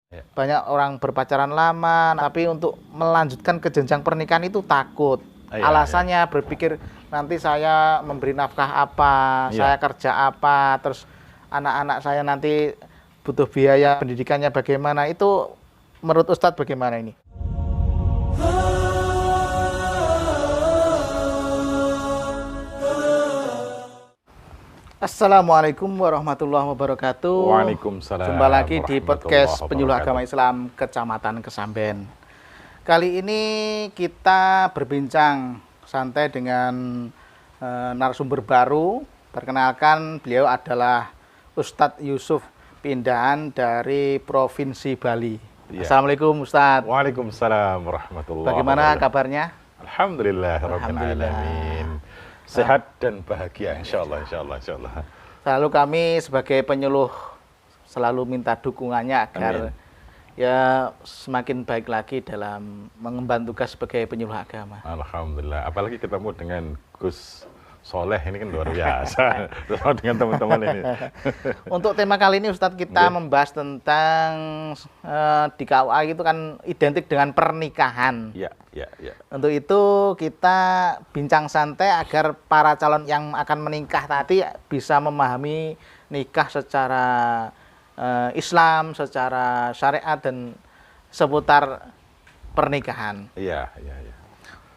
Ya. Banyak orang berpacaran lama, tapi untuk melanjutkan ke jenjang pernikahan itu takut. Iya, Alasannya berpikir nanti saya memberi nafkah apa, iya. saya kerja apa, terus anak-anak saya nanti butuh biaya pendidikannya bagaimana. Itu menurut Ustadz bagaimana ini? Assalamualaikum warahmatullahi wabarakatuh. Jumpa Waalaikumsalam lagi di warahmatullahi podcast Penyuluh wabarakatuh. Agama Islam Kecamatan Kesamben. Kali ini kita berbincang santai dengan narasumber baru. Perkenalkan, beliau adalah Ustadz Yusuf, pindahan dari Provinsi Bali. Iya. Assalamualaikum Ustadz. Waalaikumsalam warahmatullahi Bagaimana wabarakatuh. kabarnya? Alhamdulillah rabbil Alhamdulillah. alamin. Sehat dan bahagia insyaallah, insyaallah, insyaallah. Selalu kami sebagai penyuluh selalu minta dukungannya agar Amin. ya semakin baik lagi dalam mengemban tugas sebagai penyuluh agama. Alhamdulillah. Apalagi ketemu dengan Gus Soleh ini kan luar biasa. Bersama dengan teman-teman ini. Untuk tema kali ini Ustadz kita Oke. membahas tentang di KUA itu kan identik dengan pernikahan. Ya, ya, ya. Untuk itu kita bincang santai agar para calon yang akan menikah tadi bisa memahami nikah secara Islam, secara syariat dan seputar pernikahan. Iya, iya, iya.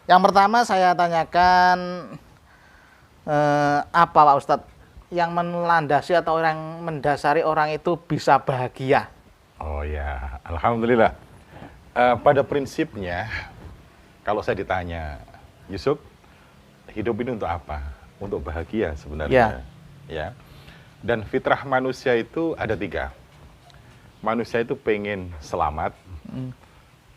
Yang pertama saya tanyakan apa Pak Ustadz yang melandasi atau yang mendasari orang itu bisa bahagia? Oh ya, alhamdulillah. Pada prinsipnya, kalau saya ditanya, Yusuf, hidup ini untuk apa? Untuk bahagia sebenarnya. Ya. Dan fitrah manusia itu ada 3. Manusia itu pengen selamat,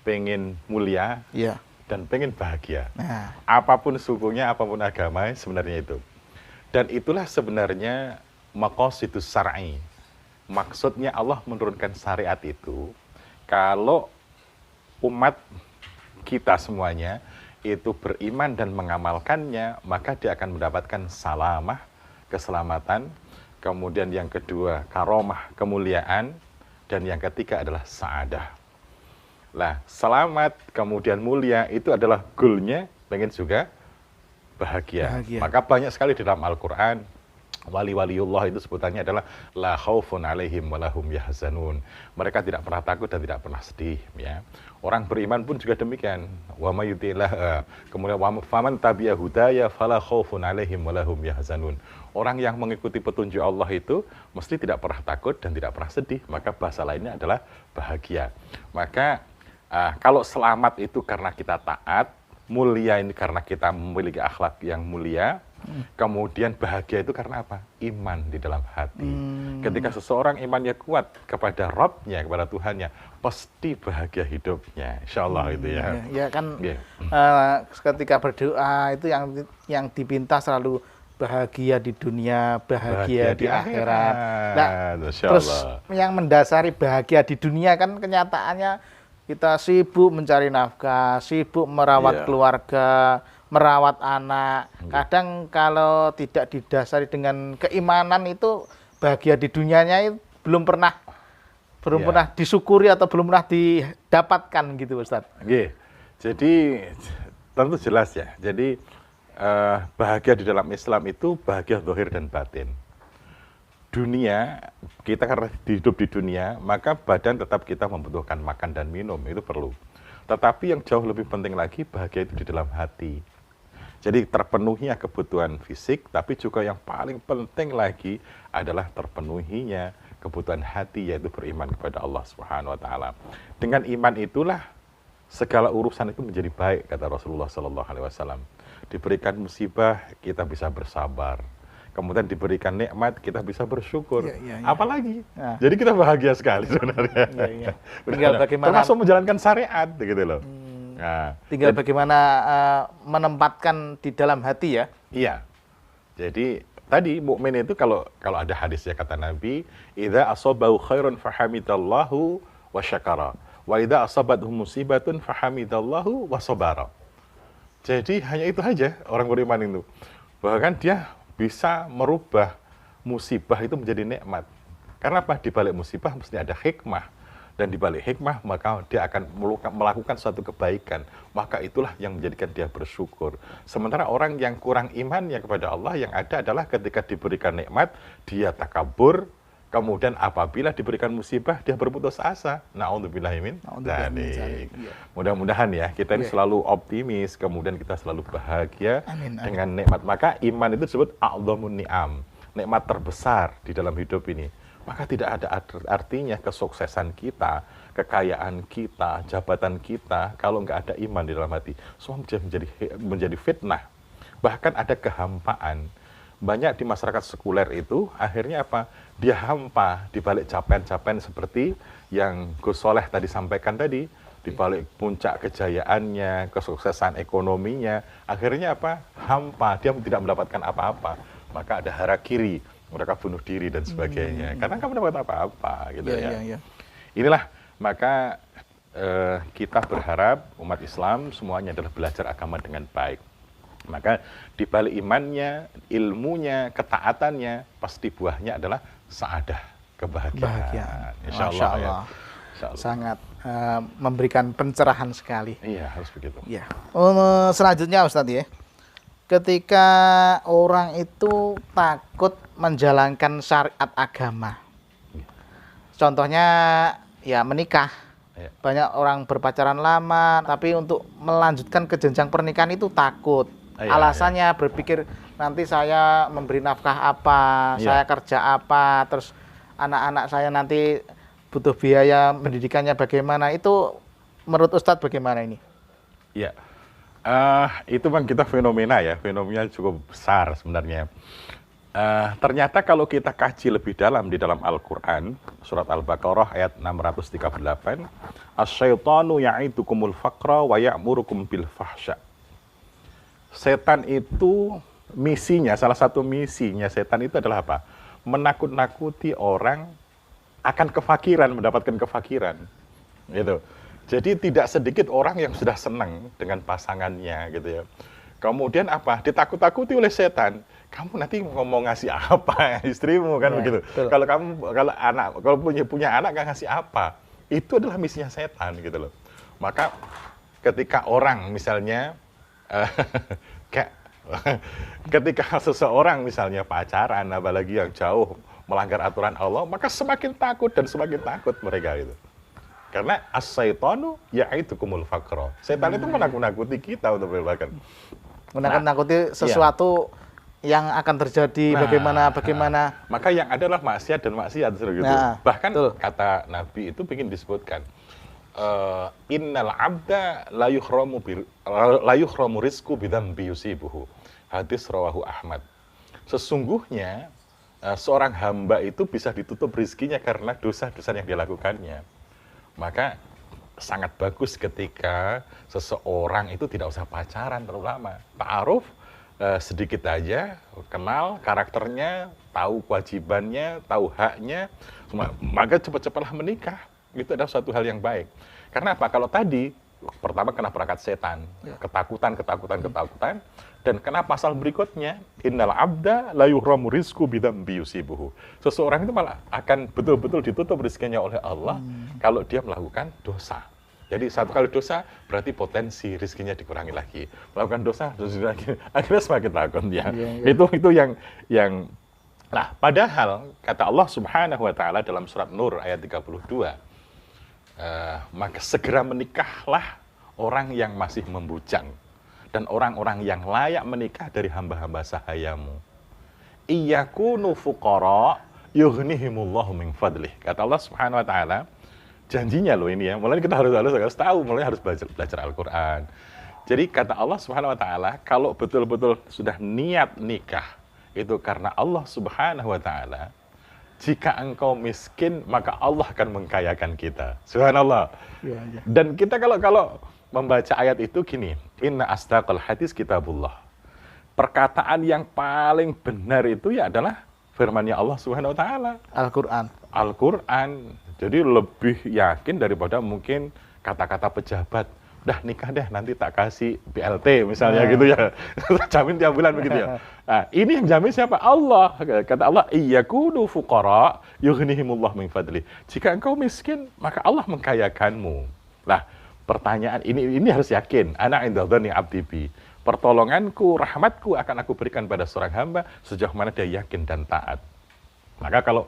pengen mulia, Iya. dan pengen bahagia. Nah, Apapun sukunya, apapun agama, sebenarnya itu. Dan itulah sebenarnya maqasidus syar'i. Maksudnya Allah menurunkan syariat itu, kalau umat kita semuanya itu beriman dan mengamalkannya, maka dia akan mendapatkan salamah, keselamatan, kemudian yang kedua karomah, kemuliaan, dan yang ketiga adalah sa'adah. Lah, selamat, kemudian mulia, itu adalah goalnya, pengen juga bahagia. Bahagia. Maka banyak sekali di dalam Al-Quran, wali-waliullah itu sebutannya adalah la khaufun alaihim walahum yahzanun. Mereka tidak pernah takut dan tidak pernah sedih. Ya. Orang beriman pun juga demikian. Wa mayutilah, kemudian faman tabi'a hudaya fala khaufun alaihim walahum yahzanun. Orang yang mengikuti petunjuk Allah itu mesti tidak pernah takut dan tidak pernah sedih. Maka bahasa lainnya adalah bahagia. Maka kalau selamat itu karena kita taat, mulia ini karena kita memiliki akhlak yang mulia, kemudian bahagia itu karena apa? Iman di dalam hati. Ketika seseorang imannya kuat kepada Rabb-nya, kepada Tuhannya, pasti bahagia hidupnya. Insya Allah itu ya. Ya kan Iya. ketika berdoa itu yang dipinta selalu bahagia di dunia, bahagia di akhirat. Nah, Masya terus Allah. yang mendasari bahagia di dunia kan kenyataannya kita sibuk mencari nafkah, sibuk merawat Iya. keluarga, merawat anak. Kadang kalau tidak didasari dengan keimanan itu bahagia di dunianya itu belum pernah Iya. disyukuri atau belum pernah didapatkan gitu Ustadz. Oke. Jadi tentu jelas ya. Jadi bahagia di dalam Islam itu bahagia zahir dan batin. Dunia, kita karena hidup di dunia, maka badan tetap kita membutuhkan makan dan minum, itu perlu. Tetapi yang jauh lebih penting lagi, bahagia itu di dalam hati. Jadi terpenuhinya kebutuhan fisik, tapi juga yang paling penting lagi adalah terpenuhinya kebutuhan hati, yaitu beriman kepada Allah Subhanahu wa taala. Dengan iman itulah segala urusan itu menjadi baik, kata Rasulullah sallallahu alaihi wasallam. Diberikan musibah, kita bisa bersabar. Kemudian diberikan nikmat, kita bisa bersyukur. Iya, iya, iya. Apalagi? Nah. Jadi kita bahagia sekali sebenarnya. Iya, iya. Tinggal bagaimana Termasuk menjalankan syariat, gitu loh. Nah, tinggal bagaimana menempatkan di dalam hati ya. iya. Jadi tadi mukmin itu kalau ada hadisnya kata Nabi, idza asabahu khairun fahamidallahu wa syakara, wa idza asabathu musibatun fahamidallahu wa sabara. Jadi hanya itu aja orang beriman itu. Bahkan dia bisa merubah musibah itu menjadi nikmat. Karena apa? Di balik musibah mesti ada hikmah. dan di balik hikmah maka dia akan melakukan suatu kebaikan, maka itulah yang menjadikan dia bersyukur. Sementara orang yang kurang imannya kepada Allah, yang ada adalah ketika diberikan nikmat dia takabur, kemudian apabila diberikan musibah dia berputus asa. Na'udzubillahi min dzalik. Mudah-mudahan ya kita ini selalu optimis, kemudian kita selalu bahagia dengan nikmat. Maka iman itu disebut a'dhamun ni'am, nikmat terbesar di dalam hidup ini. Maka tidak ada artinya kesuksesan kita, kekayaan kita, jabatan kita, kalau nggak ada iman di dalam hati. Semua menjadi fitnah. Bahkan ada kehampaan. Banyak di masyarakat sekuler itu, akhirnya apa? Dia hampa di balik capaian-capaian seperti yang Gus Soleh tadi sampaikan tadi, di balik puncak kejayaannya, kesuksesan ekonominya, akhirnya apa? Hampa, dia tidak mendapatkan apa-apa. Maka ada harakiri, mereka bunuh diri dan sebagainya, karena kamu dapat apa-apa gitu ya. Inilah maka kita berharap umat Islam semuanya adalah belajar agama dengan baik. Maka di balik imannya, ilmunya, ketaatannya, pasti buahnya adalah saadah, kebahagiaan. Insya Allah. Ya. Insya Allah. Sangat memberikan pencerahan sekali. Iya, harus begitu. Ya. Selanjutnya Ustadz ya. Ketika orang itu takut menjalankan syariat agama. Contohnya ya menikah. Ya. Banyak orang berpacaran lama, tapi untuk melanjutkan ke jenjang pernikahan itu takut. Alasannya berpikir nanti saya memberi nafkah apa, saya kerja apa, terus anak-anak saya nanti butuh biaya pendidikannya bagaimana. Itu menurut Ustadz bagaimana ini? Ya. Itu bang, kita fenomena cukup besar sebenarnya. Ternyata kalau kita kaji lebih dalam di dalam Al-Quran, surat Al-Baqarah ayat 638, Asyaitanu ya'idukumul faqra wa ya'murukum bil fahsya. Setan itu misinya, salah satu misinya setan itu adalah apa? Menakut-nakuti orang akan kefakiran, mendapatkan kefakiran. Gitu. Jadi tidak sedikit orang yang sudah senang dengan pasangannya gitu ya. Kemudian apa? Ditakut-takuti oleh setan. Kamu nanti ngomong ngasih apa istrimu kan begitu. Kalau punya anak nggak ngasih apa? Itu adalah misinya setan gitu loh. Maka ketika orang misalnya ketika seseorang misalnya pacaran, apalagi yang jauh melanggar aturan Allah, maka semakin takut dan semakin takut mereka itu. Karena as-syaitanu ya'idukumul faqra. Setan itu menakut-nakuti kita untuk berbahagia. Menakut-nakuti sesuatu yang akan terjadi, bagaimana. Maka yang adalah maksiat dan maksiat gitu. Bahkan kata Nabi itu ingin disebutkan, innal abda la yukhramu rizqu bidzambi yusibuhu. Hadis rawahu Ahmad. Sesungguhnya seorang hamba itu bisa ditutup rizkinya karena dosa-dosa yang dilakukannya. Maka sangat bagus ketika seseorang itu tidak usah pacaran terlalu lama. Ta'aruf sedikit aja, kenal karakternya, tahu kewajibannya, tahu haknya, maka cepat-cepatlah menikah. Itu adalah suatu hal yang baik. Karena apa? Kalau tadi pertama kena perangkat setan, ketakutan, dan kena pasal berikutnya, innal abda la yuhramu rizqu bidzambi yusibuhu. Seseorang itu malah akan betul-betul ditutup rezekinya oleh Allah kalau dia melakukan dosa. Jadi satu kali dosa berarti potensi rezekinya dikurangi lagi. Melakukan dosa akhirnya semakin takut ya. Itu yang nah, padahal kata Allah Subhanahu wa taala dalam surat Nur ayat 32, maka segera menikahlah orang yang masih membujang dan orang-orang yang layak menikah dari hamba-hamba sahayamu. Iyakunu fuqara yughnihimullahu min fadlih. Kata Allah Subhanahu wa taala, janjinya loh ini ya. Mulai kita harus tahu, mulai harus belajar Al-Qur'an. Jadi kata Allah Subhanahu wa taala, kalau betul-betul sudah niat nikah itu karena Allah Subhanahu wa taala, jika engkau miskin, maka Allah akan mengkayakan kita. Subhanallah. Dan kita kalau membaca ayat itu gini, inna asdaqal hadis kitabullah. Perkataan yang paling benar itu ya adalah firman-Nya Allah Subhanahu wa taala. Al-Qur'an. Jadi lebih yakin daripada mungkin kata-kata pejabat. dah nikah deh nanti tak kasih BLT misalnya gitu ya. Jamin tiap bulan begitu ya. Nah, ini yang jamin siapa? Allah. Kata Allah, iyakunu fuqara yughnihimullah min fadli. Jika engkau miskin, maka Allah mengkayakanmu. Lah, pertanyaan ini harus yakin. Ana inda dzanni abdi bi. Pertolonganku, rahmatku akan aku berikan pada seorang hamba sejauh mana dia yakin dan taat. Maka kalau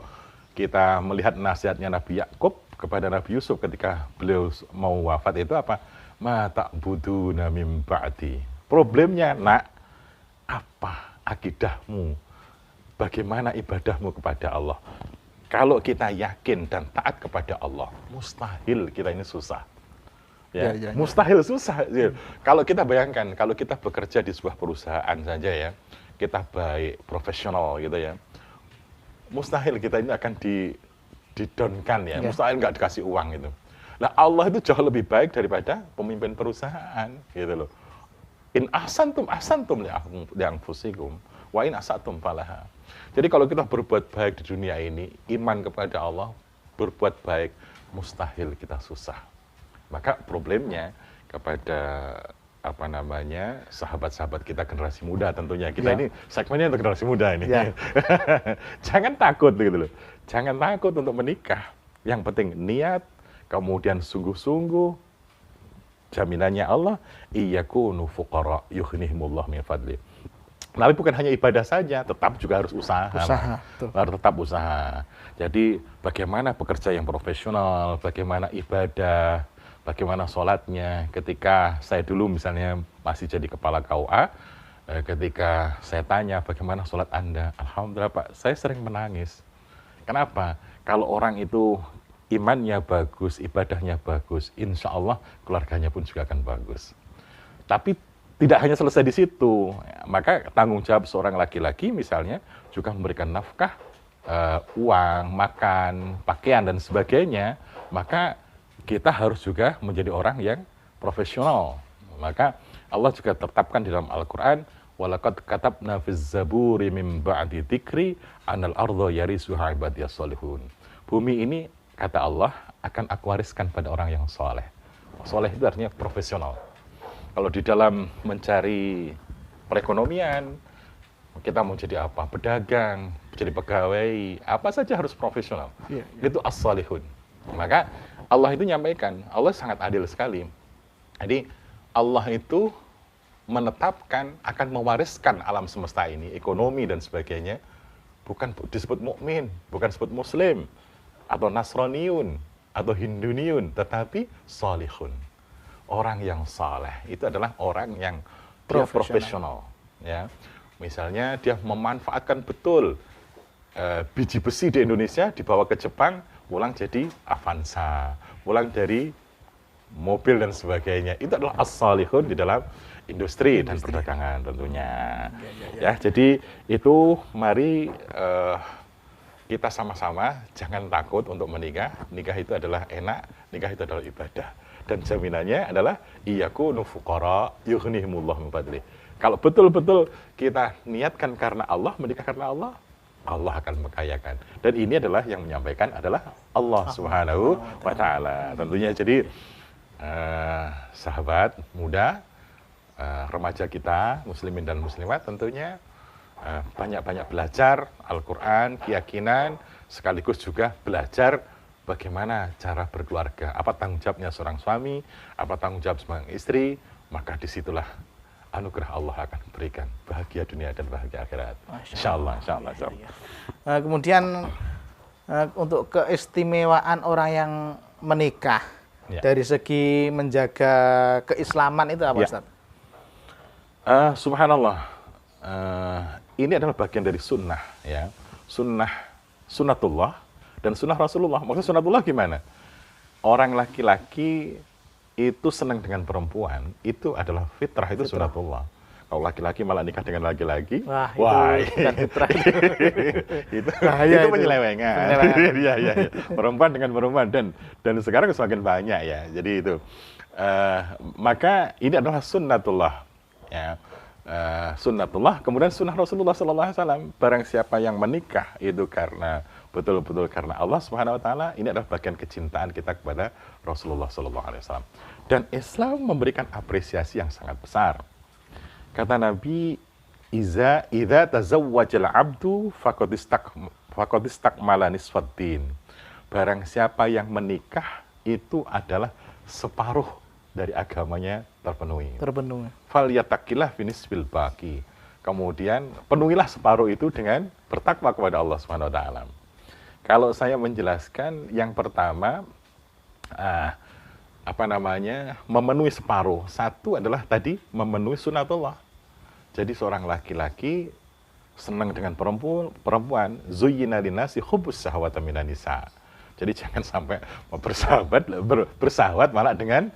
kita melihat nasihatnya Nabi Yakub kepada Nabi Yusuf ketika beliau mau wafat itu apa? Ma ta'buduna mim ba'di. Problemnya, nak, apa akidahmu? Bagaimana ibadahmu kepada Allah? Kalau kita yakin dan taat kepada Allah, mustahil kita ini susah. Ya, mustahil susah. Ya. Kalau kita bayangkan, kalau kita bekerja di sebuah perusahaan saja ya, kita baik, profesional gitu ya, mustahil kita ini akan didonkan ya, mustahil nggak dikasih uang gitu. Nah, Allah itu jauh lebih baik daripada pemimpin perusahaan, gitu loh. In ahsantum li anfusikum wa in asatum falaha. Jadi kalau kita berbuat baik di dunia ini, iman kepada Allah, berbuat baik, mustahil kita susah. Maka problemnya kepada sahabat-sahabat kita generasi muda tentunya. Kita ini segmennya untuk generasi muda ini. Jangan takut gitu loh. Jangan takut untuk menikah. Yang penting niat, kemudian sungguh-sungguh, jaminannya Allah, iyakunu fuqara yughnihimullah min fadli. Tapi bukan hanya ibadah saja, tetap juga harus usaha. Harus tetap usaha. Jadi bagaimana bekerja yang profesional, bagaimana ibadah, bagaimana sholatnya. Ketika saya dulu misalnya masih jadi kepala KUA, ketika saya tanya bagaimana sholat Anda, alhamdulillah Pak, saya sering menangis. Kenapa? Kalau orang itu imannya bagus, ibadahnya bagus, insya Allah keluarganya pun juga akan bagus. Tapi tidak hanya selesai di situ, maka tanggung jawab seorang laki-laki misalnya juga memberikan nafkah, uang, makan, pakaian dan sebagainya, maka kita harus juga menjadi orang yang profesional. Maka Allah juga tetapkan di dalam Al-Quran, walaqad katabna fiz zaburi min ba'di dzikri anal arda yarisuha ibadiyas solihun. Bumi ini, kata Allah, akan aku wariskan pada orang yang soleh. Soleh itu artinya profesional. Kalau di dalam mencari perekonomian, kita mau jadi apa? Pedagang, jadi pegawai, apa saja harus profesional. Itu as-solihun. Maka Allah itu nyampaikan, Allah sangat adil sekali. Jadi Allah itu menetapkan akan mewariskan alam semesta ini, ekonomi dan sebagainya, bukan disebut mukmin, bukan disebut muslim, atau nasroniun, atau hinduniun, tetapi salihun. Orang yang saleh itu adalah orang yang profesional. Ya. Misalnya dia memanfaatkan betul biji besi di Indonesia, dibawa ke Jepang, pulang jadi Avanza, pulang dari mobil dan sebagainya. Itu adalah as-salihun di dalam industri dan perdagangan tentunya. Ya, jadi itu mari kita sama-sama jangan takut untuk menikah. Nikah itu adalah enak, nikah itu adalah ibadah. Dan jaminannya adalah iyakunu fuqara yughnihimullah min fadli. Kalau betul-betul kita niatkan karena Allah, menikah karena Allah, Allah akan mengkayakan. Dan ini adalah yang menyampaikan adalah Allah Subhanahu wa taala. Tentunya jadi sahabat muda, remaja kita, muslimin dan muslimat tentunya banyak-banyak belajar Al-Qur'an, keyakinan, sekaligus juga belajar bagaimana cara berkeluarga, apa tanggung jawabnya seorang suami, apa tanggung jawab seorang istri, maka disitulah anugerah Allah akan berikan bahagia dunia dan bahagia akhirat. Insyaallah. Kemudian untuk keistimewaan orang yang menikah dari segi menjaga keislaman itu apa, Ustaz? Subhanallah. Ini adalah bagian dari sunnah, ya. Sunnatullah dan sunnah Rasulullah. Maksudnya sunnatullah gimana? Orang laki-laki itu senang dengan perempuan, itu adalah fitrah, itu sunnatullah. Kalau laki-laki malah nikah dengan laki-laki, itu penyelewengan. Iya. Perempuan dengan perempuan dan sekarang semakin banyak ya. Jadi itu. Maka ini adalah sunnatullah. Ya. Sunnatullah, kemudian sunnah Rasulullah SAW. Barang siapa yang menikah itu karena betul-betul karena Allah Subhanahu wa taala, ini adalah bagian kecintaan kita kepada Rasulullah sallallahu alaihi wasallam. Dan Islam memberikan apresiasi yang sangat besar. Kata Nabi, idza tazawwajal 'abdu faqad istakmala nisfaddin. Barang siapa yang menikah itu adalah separuh dari agamanya terpenuhi. Terpenuhi. Falyattaqillah finisfil baqi. Kemudian penuhilah separuh itu dengan bertakwa kepada Allah Subhanahu wa taala. Kalau saya menjelaskan yang pertama memenuhi separuh. Satu adalah tadi memenuhi sunatullah. Jadi seorang laki-laki senang dengan perempuan, zuyyina linnasi hubbus syahwati minan nisa. Jadi jangan sampai bersahwat malah dengan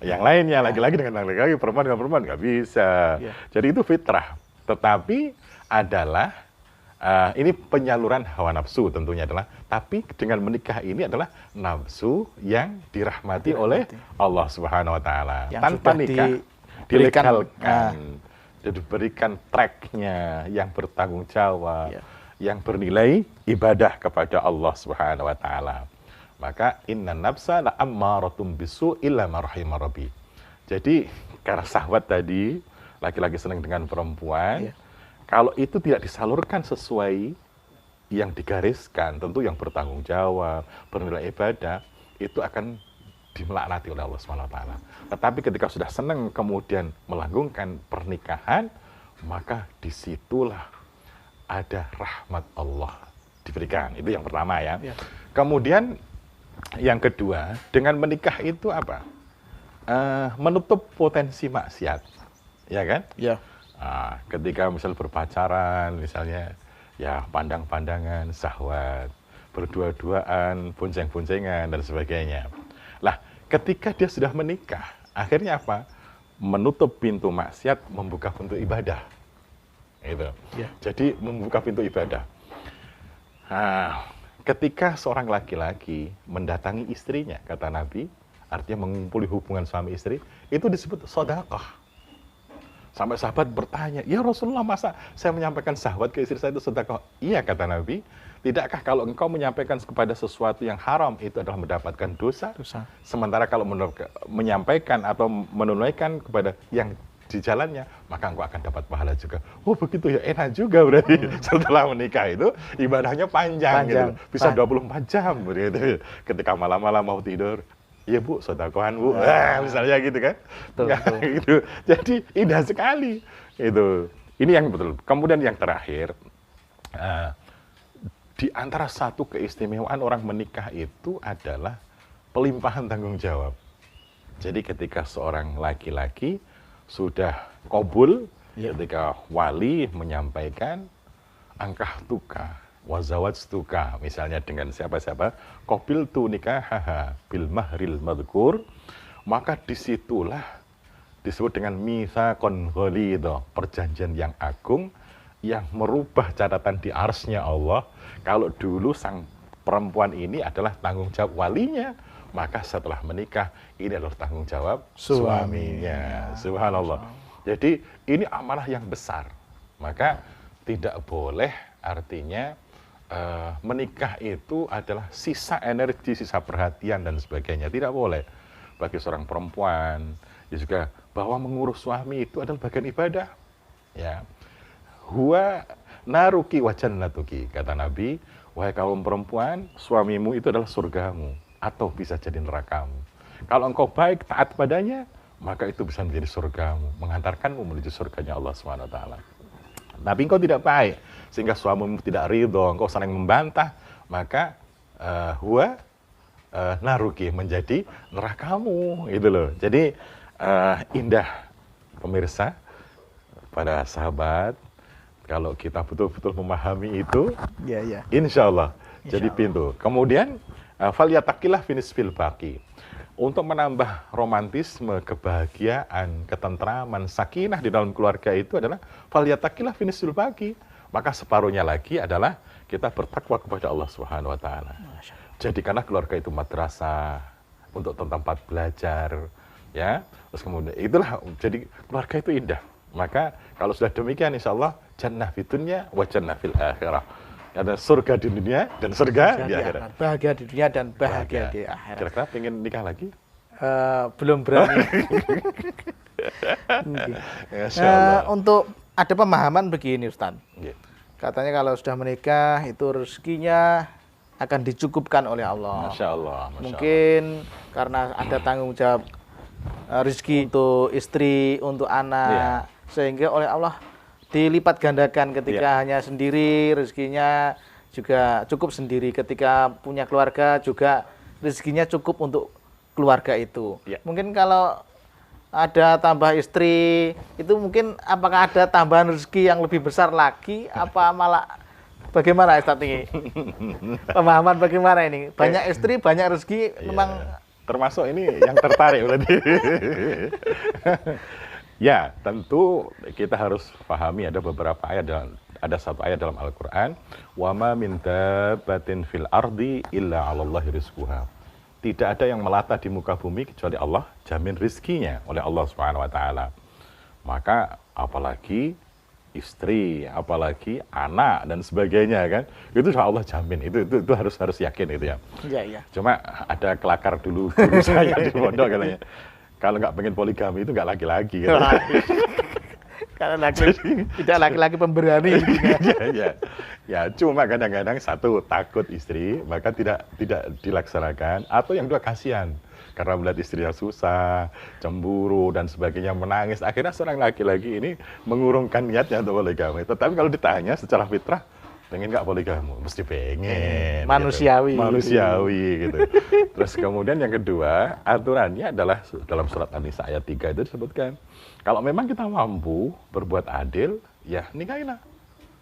yang lainnya, laki-laki dengan laki-laki, perempuan dengan perempuan, nggak bisa. Yeah. Jadi itu fitrah. Tetapi adalah ini penyaluran hawa nafsu tentunya adalah, tapi dengan menikah ini adalah nafsu yang dirahmati oleh Allah Subhanahu wa taala. Tanpa nikah dilegalkan, diberikan tracknya yang bertanggung jawab, yang bernilai ibadah kepada Allah Subhanahu wa taala. Maka inna nafsa la ammaratum bisu illa ma rahima rabbi. Jadi karena syahwat tadi, laki-laki senang dengan perempuan, kalau itu tidak disalurkan sesuai yang digariskan, tentu yang bertanggung jawab, bernilai ibadah, itu akan dilaknati oleh Allah Subhanahu wa taala. Tetapi ketika sudah senang kemudian melanggengkan pernikahan, maka disitulah ada rahmat Allah diberikan. Itu yang pertama ya. Kemudian yang kedua, dengan menikah itu apa? Menutup potensi maksiat. Ya kan? Ya. Nah, ketika misal berpacaran, misalnya ya pandang-pandangan, syahwat, berdua-duaan, bonceng-boncengan dan sebagainya. Lah, ketika dia sudah menikah, akhirnya apa? Menutup pintu maksiat, membuka pintu ibadah. Itu. Ya. Jadi membuka pintu ibadah. Nah, ketika seorang laki-laki mendatangi istrinya, kata Nabi, artinya mengumpuli hubungan suami istri, itu disebut sedekah. Sampai sahabat bertanya, ya Rasulullah, masa saya menyampaikan syahwat ke istri saya itu sedekah? Iya, kata Nabi, tidakkah kalau engkau menyampaikan kepada sesuatu yang haram itu adalah mendapatkan dosa? Sementara kalau menyampaikan atau menunaikan kepada yang di jalannya, maka engkau akan dapat pahala juga. Oh begitu ya, enak juga berarti. Setelah menikah itu ibadahnya panjang. Gitu. Bisa 24 jam begitu. Ketika malam-malam mau tidur, iya Bu, sedekahan Bu, misalnya gitu kan. Betul. Gitu. Jadi indah sekali. Itu. Ini yang betul. Kemudian yang terakhir, di antara satu keistimewaan orang menikah itu adalah pelimpahan tanggung jawab. Jadi ketika seorang laki-laki sudah qabul, ketika wali menyampaikan angkah tuka, wazawajtuka, misalnya dengan siapa-siapa, qabiltu nikahaha bil mahril madhkur, maka disitulah disebut dengan mitsaqon ghalidha, perjanjian yang agung yang merubah catatan di arsy-Nya Allah. Kalau dulu sang perempuan ini adalah tanggung jawab walinya, maka setelah menikah ini adalah tanggung jawab suaminya. Subhanallah. Jadi ini amanah yang besar. Maka tidak boleh, artinya menikah itu adalah sisa energi, sisa perhatian dan sebagainya. Tidak boleh. Bagi seorang perempuan, juga bahwa mengurus suami itu adalah bagian ibadah. Ya. Huwa naruki wa jannatuki, kata Nabi, wahai kaum perempuan, suamimu itu adalah surgamu atau bisa jadi nerakamu. Kalau engkau baik, taat padanya, maka itu bisa menjadi surgamu, mengantarkanmu menuju surganya Allah Subhanahu wa taala. Tapi engkau tidak baik, sehingga suamimu tidak ridho, engkau saling membantah, maka huwa naruki, menjadi nerakamu, gitu loh. Jadi indah pemirsa, pada sahabat, kalau kita betul-betul memahami itu, insya Allah jadi pintu. Kemudian falyattaqillah finisfil baqi. Untuk menambah romantisme, kebahagiaan, ketentraman, sakinah di dalam keluarga itu adalah falyattaqillah finisfil baqi. Maka separuhnya lagi adalah kita bertakwa kepada Allah Subhanahu wa taala. Jadikanlah keluarga itu madrasah untuk tempat belajar, ya. Terus kemudian itulah, jadi keluarga itu indah. Maka kalau sudah demikian, insya Allah jannah fid dunya wa jannah fil akhirah. Ada surga di dunia dan surga di akhirat. Bahagia di dunia dan bahagia di akhirat. Kira-kira pengen nikah lagi? Belum berani. Untuk ada pemahaman begini Ustaz. Yeah. Katanya kalau sudah menikah itu rezekinya akan dicukupkan oleh Allah. Masya Allah. Mungkin karena ada tanggung jawab rezeki untuk istri, untuk anak, sehingga oleh Allah dilipat gandakan ketika hanya sendiri rezekinya juga cukup sendiri, ketika punya keluarga juga rezekinya cukup untuk keluarga itu. Mungkin kalau ada tambah istri itu mungkin apakah ada tambahan rezeki yang lebih besar lagi apa malah bagaimana Ustaz ini? Pemahaman bagaimana ini? Banyak istri, banyak rezeki memang termasuk ini yang tertarik berarti. Ya, tentu kita harus pahami ada beberapa ayat ada satu ayat dalam Al-Qur'an, "Wa ma min dabbatin fil ardi illa 'alallahi rizquha." Tidak ada yang melata di muka bumi kecuali Allah jamin rizkinya oleh Allah Subhanahu wa taala. Maka apalagi istri, apalagi anak dan sebagainya kan. Itu sudah Allah jamin. Itu harus yakin itu ya. Iya. Cuma ada kelakar dulu guru saya di pondok katanya. Kalau nggak pengen poligami itu nggak laki-laki gitu. Karena tidak laki-laki pemberani. Ya, cuma kadang-kadang satu takut istri, maka tidak dilaksanakan, atau yang dua kasihan karena melihat istrinya susah, cemburu dan sebagainya, menangis. Akhirnya seorang laki-laki ini mengurungkan niatnya untuk poligami. Tetapi kalau ditanya secara fitrah, pengen nggak poligami? Mesti pengen. Manusiawi. Gitu. Manusiawi gitu. Terus kemudian yang kedua, aturannya adalah dalam surat An-Nisa ayat 3 itu disebutkan, kalau memang kita mampu berbuat adil, ya nikahilah.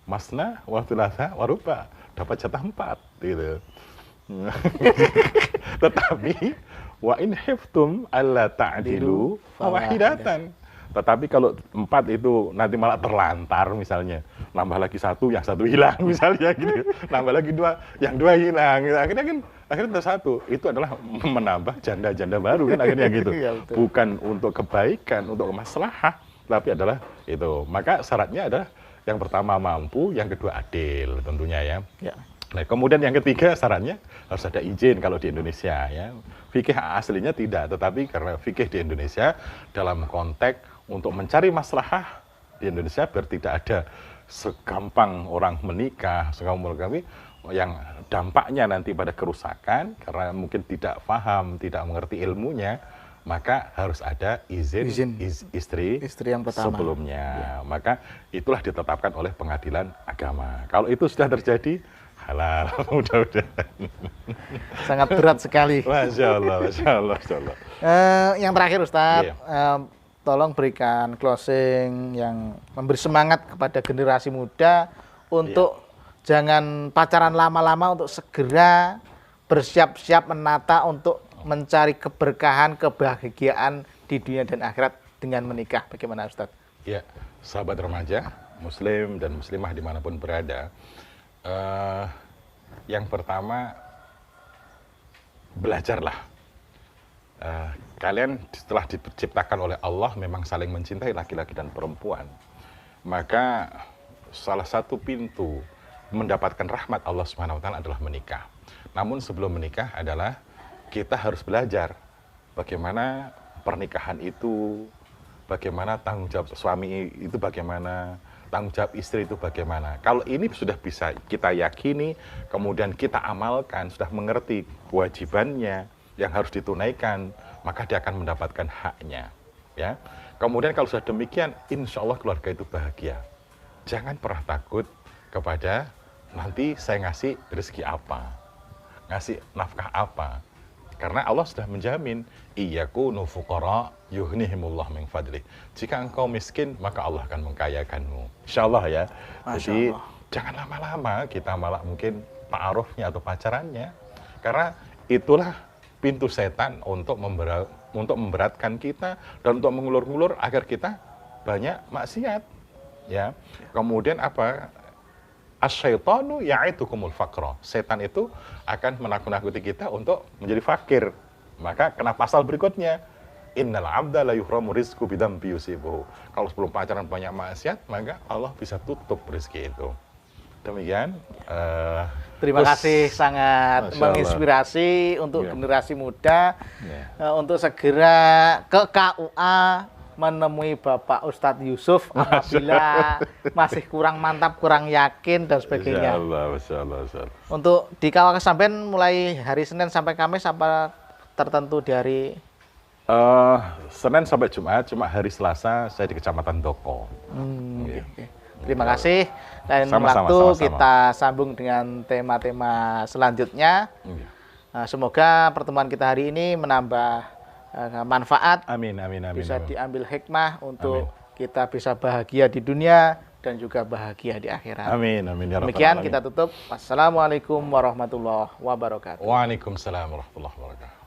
Masna, wa thulatha, wa ruba. Dapat jatah 4 gitu. Tetapi wa in khiftum alla ta'dilu fawahidatan. Tetapi kalau 4 itu nanti malah terlantar misalnya, nambah lagi 1, yang 1 hilang misalnya gitu, nambah lagi 2, yang 2 hilang. Akhirnya tersatu. Itu adalah menambah janda-janda baru kan akhirnya gitu. Bukan untuk kebaikan, untuk maslahah, tapi adalah itu. Maka syaratnya adalah yang pertama mampu, yang kedua adil tentunya ya. Nah, kemudian yang ketiga syaratnya harus ada izin kalau di Indonesia ya. Fikih aslinya tidak, tetapi karena fikih di Indonesia dalam konteks untuk mencari maslahah di Indonesia biar tidak ada segampang orang menikah, segampang kami yang dampaknya nanti pada kerusakan karena mungkin tidak paham, tidak mengerti ilmunya, maka harus ada izin istri yang pertama sebelumnya. Maka itulah ditetapkan oleh pengadilan agama. Kalau itu sudah terjadi, halal, mudah-mudahan. Sangat berat sekali. Masya Allah. Yang terakhir Ustaz, tolong berikan closing yang memberi semangat kepada generasi muda untuk jangan pacaran lama-lama, untuk segera bersiap-siap menata untuk mencari keberkahan, kebahagiaan di dunia dan akhirat dengan menikah. Bagaimana Ustaz? Ya, sahabat remaja, muslim dan muslimah dimanapun berada, yang pertama, belajarlah. Kalian setelah diciptakan oleh Allah memang saling mencintai laki-laki dan perempuan. Maka salah satu pintu mendapatkan rahmat Allah Subhanahu wa taala adalah menikah. Namun sebelum menikah adalah kita harus belajar bagaimana pernikahan itu, bagaimana tanggung jawab suami itu, bagaimana tanggung jawab istri itu bagaimana. Kalau ini sudah bisa kita yakini, kemudian kita amalkan, sudah mengerti kewajibannya yang harus ditunaikan, maka dia akan mendapatkan haknya. Ya. Kemudian kalau sudah demikian, insya Allah keluarga itu bahagia. Jangan pernah takut kepada nanti saya ngasih rezeki apa, ngasih nafkah apa. Karena Allah sudah menjamin, iyakunu fuqara yughnihimullah min fadlih. Jika engkau miskin, maka Allah akan mengkayakanmu. Insyaallah ya. Jadi jangan lama-lama kita malah mungkin ta'arufnya atau pacarannya. Karena itulah pintu setan untuk memberatkan kita dan untuk mengulur-ngulur agar kita banyak maksiat. Ya. Kemudian apa? Asyaitanu ya'idukumul faqra. Setan itu akan menakut-nakuti kita untuk menjadi fakir. Maka kena pasal berikutnya, innal 'abda la yuhramu rizqu bidambi yusibuhu. Kalau sebelum pacaran banyak maksiat, maka Allah bisa tutup rezeki itu. Demikian. Terima terus, kasih, sangat Masya Allah. menginspirasi untuk Ya. generasi muda Ya. untuk segera ke KUA menemui Bapak Ustadz Yusuf apabila masih kurang mantap, kurang yakin dan sebagainya. Masya Allah. Untuk di KUA Kesamben mulai hari Senin sampai Kamis apa tertentu di hari Senin sampai Jumat, cuma hari Selasa saya di Kecamatan Doko. Iya. Oke. Terima kasih. Lain Sama-sama, waktu sama-sama. kita sambung dengan tema-tema selanjutnya. Iya. Semoga pertemuan kita hari ini menambah manfaat, Amin. bisa amin. diambil hikmah untuk Amin. kita bisa bahagia di dunia dan juga bahagia di akhirat. Amin. Ya Rabbal Demikian Alamin. kita tutup. Wassalamualaikum warahmatullahi wabarakatuh. Waalaikumsalam warahmatullahi wabarakatuh.